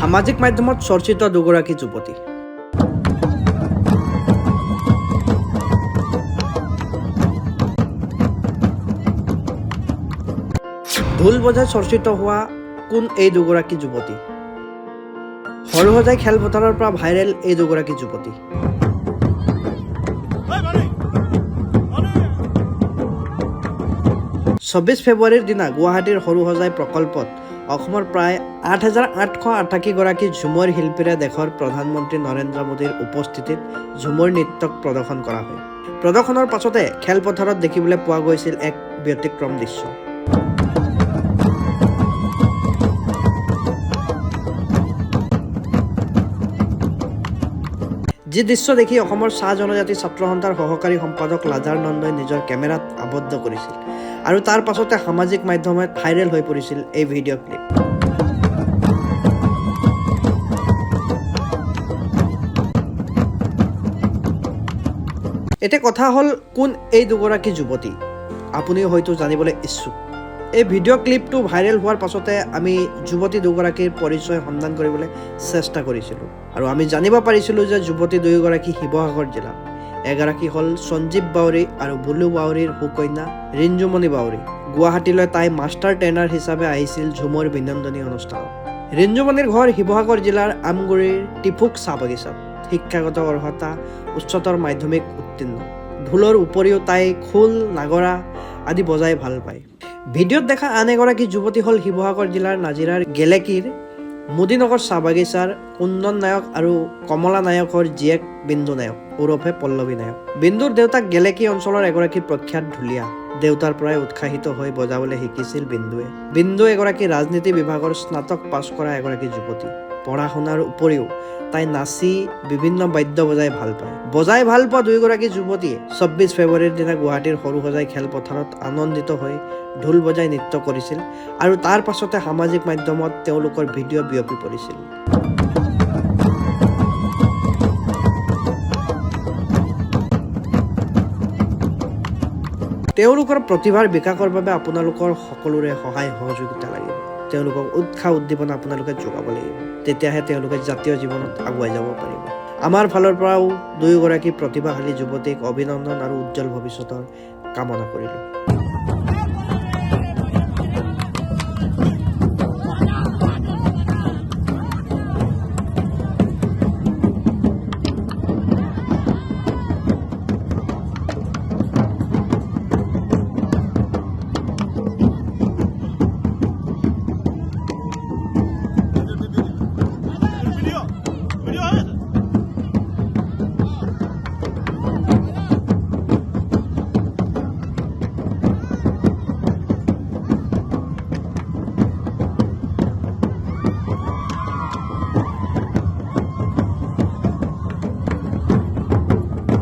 সামাজিক মাধ্যমত চৰ্চিত দুগৰাকী যুৱতী। ঢোল বজাই চৰ্চিত হোৱা কোন এই দুগৰাকী যুৱতী? সৰুসজাই খেলপথাৰৰ পৰা ভাইৰেল এই দুগৰাকী যুৱতী। ২৪ ফেব্ৰুৱাৰীৰ দিনা গুৱাহাটীৰ সৰুসজাই প্ৰকল্পত অসমৰ প্ৰায় ৮,৮88 গৰাকী ঝুমৰ শিল্পীৰে দেশৰ প্ৰধানমন্ত্ৰী নৰেন্দ্ৰ মোদীৰ উপস্থিতিত ঝুমৰ নৃত্যক প্ৰদৰ্শন কৰা হয়। প্ৰদৰ্শনৰ পাছতে খেলপথাৰত দেখিবলৈ পোৱা গৈছিল এক ব্যতিক্ৰম দৃশ্য। যি দৃশ্য দেখি অসমৰ চাহ জনজাতি ছাত্ৰ সন্থাৰ সহকাৰী সম্পাদক লাজাৰ নন্দই নিজৰ কেমেৰাত আবদ্ধ কৰিছিল আৰু তাৰ পাছতে সামাজিক মাধ্যমত ভাইৰেল হৈ পৰিছিল এই ভিডিঅ' ক্লিপ। এতিয়া কথা হ'ল, কোন এই দুগৰাকী যুৱতী? আপুনিও হয়তো জানিবলৈ ইচ্ছুক। এই ভিডিঅ' ক্লিপটো ভাইৰেল হোৱাৰ পাছতে আমি যুৱতী দুগৰাকীৰ পৰিচয় সন্ধান কৰিবলৈ চেষ্টা কৰিছিলোঁ আৰু আমি জানিব পাৰিছিলোঁ যে যুৱতী দুয়োগৰাকী শিৱসাগৰ জিলাৰ। এগৰাকী হ'ল সঞ্জীৱ বাউৰী আৰু বুলু বাউৰীৰ সুকন্যা ৰিঞ্জুমণি বাউৰী। গুৱাহাটীলৈ তাই মাষ্টাৰ ট্ৰেইনাৰ হিচাপে আহিছিল ঝুমৰ বিনন্দনী অনুষ্ঠানত। ৰিঞ্জুমণিৰ ঘৰ শিৱসাগৰ জিলাৰ আমগুৰিৰ টিফুক চাহ বাগিচাত। শিক্ষাগত অৰ্হতা উচ্চতৰ মাধ্যমিক উত্তীৰ্ণ। ঢোলৰ উপৰিও তাই খোল, নাগৰা আদি বজাই ভাল পায়। ভিডিঅ'ত দেখা আন এগৰাকী যুৱতী হ'ল শিৱসাগৰ জিলাৰ নাজিৰাৰ গেলেকীৰ মোদীনগৰ চাহ বাগিচাৰ কুন্দন নায়ক আৰু কমলা নায়কৰ জীয়েক বিন্দু নায়ক ওৰফে পল্লৱী নায়ক। বিন্দুৰ দেউতাক গেলেকী অঞ্চলৰ এগৰাকী প্ৰখ্যাত ঢুলীয়া। দেউতাৰ পৰাই উৎসাহিত হৈ বজাবলৈ শিকিছিল বিন্দুৱে। বিন্দু এগৰাকী ৰাজনীতি বিভাগৰ স্নাতক পাছ কৰা এগৰাকী যুৱতী। পঢ়া শুনাৰ উপৰিও তাই নাচি বিভিন্ন বাদ্য বজাই ভাল পায়। বজাই ভাল পোৱা দুয়োগৰাকী যুৱতীয়ে ২৪ ফেব্ৰুৱাৰীৰ দিনা গুৱাহাটীৰ সৰুসজাই খেলপথাৰত আনন্দিত হৈ ঢোল বজাই নৃত্য কৰিছিল আৰু তাৰ পাছতে সামাজিক মাধ্যমত তেওঁলোকৰ ভিডিঅ' বিয়পি পৰিছিল। তেওঁলোকৰ প্ৰতিভাৰ বিকাশৰ বাবে আপোনালোকৰ সকলোৰে সহায় সহযোগিতা লাগিব। তেওঁলোকক উৎসাহ উদ্দীপনা আপোনালোকে যোগাব লাগিব। তেতিয়াহে তেওঁলোকে জাতীয় জীৱনত আগুৱাই যাব পাৰিব। আমাৰ ফালৰ পৰাও দুয়োগৰাকী প্ৰতিভাশালী যুৱতীক অভিনন্দন আৰু উজ্জ্বল ভৱিষ্যতৰ কামনা কৰিলোঁ।